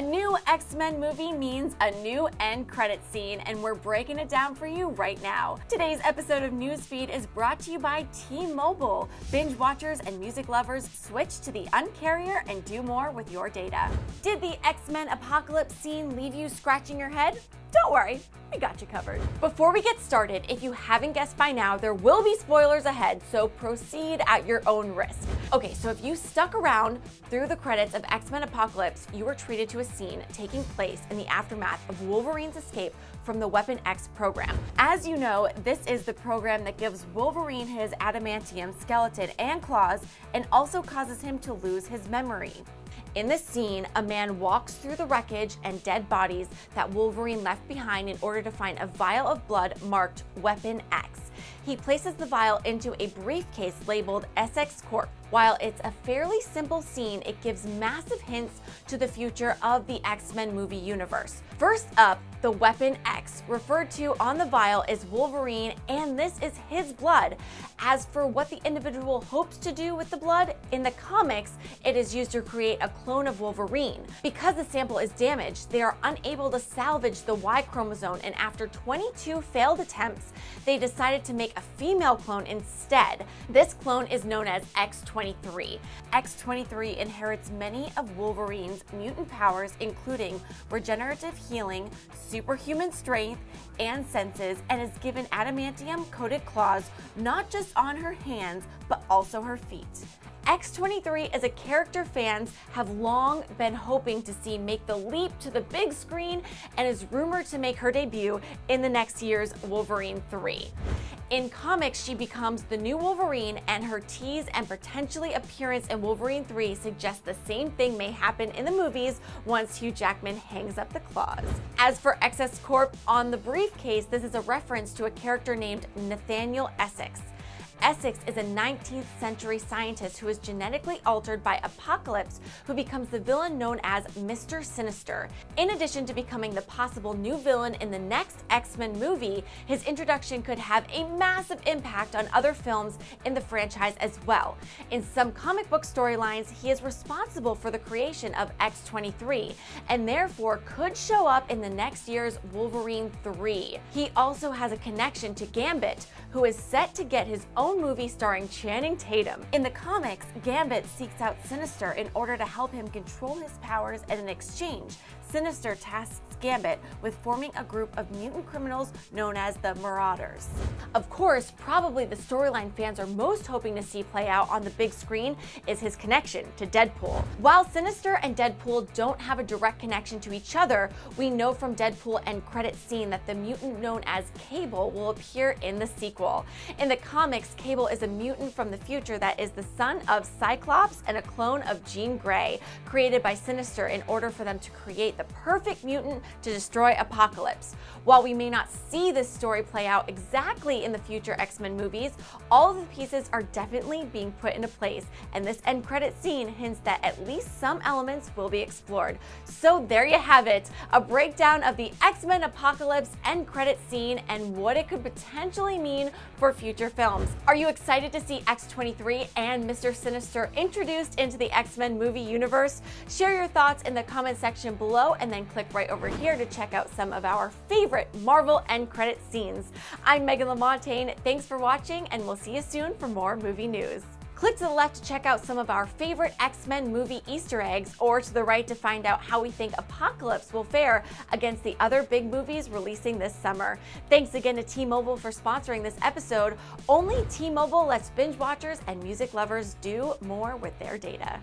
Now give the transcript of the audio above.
A new X-Men movie means a new end credit scene, and we're breaking it down for you right now. Today's episode of Newsfeed is brought to you by T-Mobile. Binge watchers and music lovers switch to the Un-carrier and do more with your data. Did the X-Men apocalypse scene leave you scratching your head? Don't worry, we got you covered. Before we get started, if you haven't guessed by now, there will be spoilers ahead, so proceed at your own risk. Okay, so if you stuck around through the credits of X-Men Apocalypse, you were treated to a scene taking place in the aftermath of Wolverine's escape from the Weapon X program. As you know, this is the program that gives Wolverine his adamantium skeleton and claws, and also causes him to lose his memory. In this scene, a man walks through the wreckage and dead bodies that Wolverine left behind in order to find a vial of blood marked Weapon X. He places the vial into a briefcase labeled SX Corp. While it's a fairly simple scene, it gives massive hints to the future of the X-Men movie universe. First up, the Weapon X, referred to on the vial, is Wolverine, and this is his blood. As for what the individual hopes to do with the blood, in the comics, it is used to create a clone of Wolverine. Because the sample is damaged, they are unable to salvage the Y chromosome, and after 22 failed attempts, they decided to make a female clone instead. This clone is known as X-23. X-23 inherits many of Wolverine's mutant powers, including regenerative healing, superhuman strength, and senses, and is given adamantium-coated claws not just on her hands, but also her feet. X-23 is a character fans have long been hoping to see make the leap to the big screen, and is rumored to make her debut in the next year's Wolverine 3. In comics, she becomes the new Wolverine, and her tease and potentially appearance in Wolverine 3 suggests the same thing may happen in the movies once Hugh Jackman hangs up the claws. As for XX Corp on the briefcase, this is a reference to a character named Nathaniel Essex. Essex is a 19th century scientist who is genetically altered by Apocalypse, who becomes the villain known as Mr. Sinister. In addition to becoming the possible new villain in the next X-Men movie, his introduction could have a massive impact on other films in the franchise as well. In some comic book storylines, he is responsible for the creation of X-23, and therefore could show up in the next year's Wolverine 3. He also has a connection to Gambit, who is set to get his own movie starring Channing Tatum. In the comics, Gambit seeks out Sinister in order to help him control his powers, and in exchange, Sinister tasks Gambit with forming a group of mutant criminals known as the Marauders. Of course, probably the storyline fans are most hoping to see play out on the big screen is his connection to Deadpool. While Sinister and Deadpool don't have a direct connection to each other, we know from Deadpool end credit scene that the mutant known as Cable will appear in the sequel. In the comics, Cable is a mutant from the future that is the son of Cyclops and a clone of Jean Grey, created by Sinister in order for them to create the perfect mutant to destroy Apocalypse. While we may not see this story play out exactly in the future X-Men movies, all of the pieces are definitely being put into place, and this end credit scene hints that at least some elements will be explored. So there you have it, a breakdown of the X-Men Apocalypse end credit scene and what it could potentially mean for future films. Are you excited to see X-23 and Mr. Sinister introduced into the X-Men movie universe? Share your thoughts in the comment section below, and then click right over here to check out some of our favorite Marvel end credit scenes. I'm Megan LaMontagne, thanks for watching, and we'll see you soon for more movie news. Click to the left to check out some of our favorite X-Men movie Easter eggs, or to the right to find out how we think Apocalypse will fare against the other big movies releasing this summer. Thanks again to T-Mobile for sponsoring this episode. Only T-Mobile lets binge watchers and music lovers do more with their data.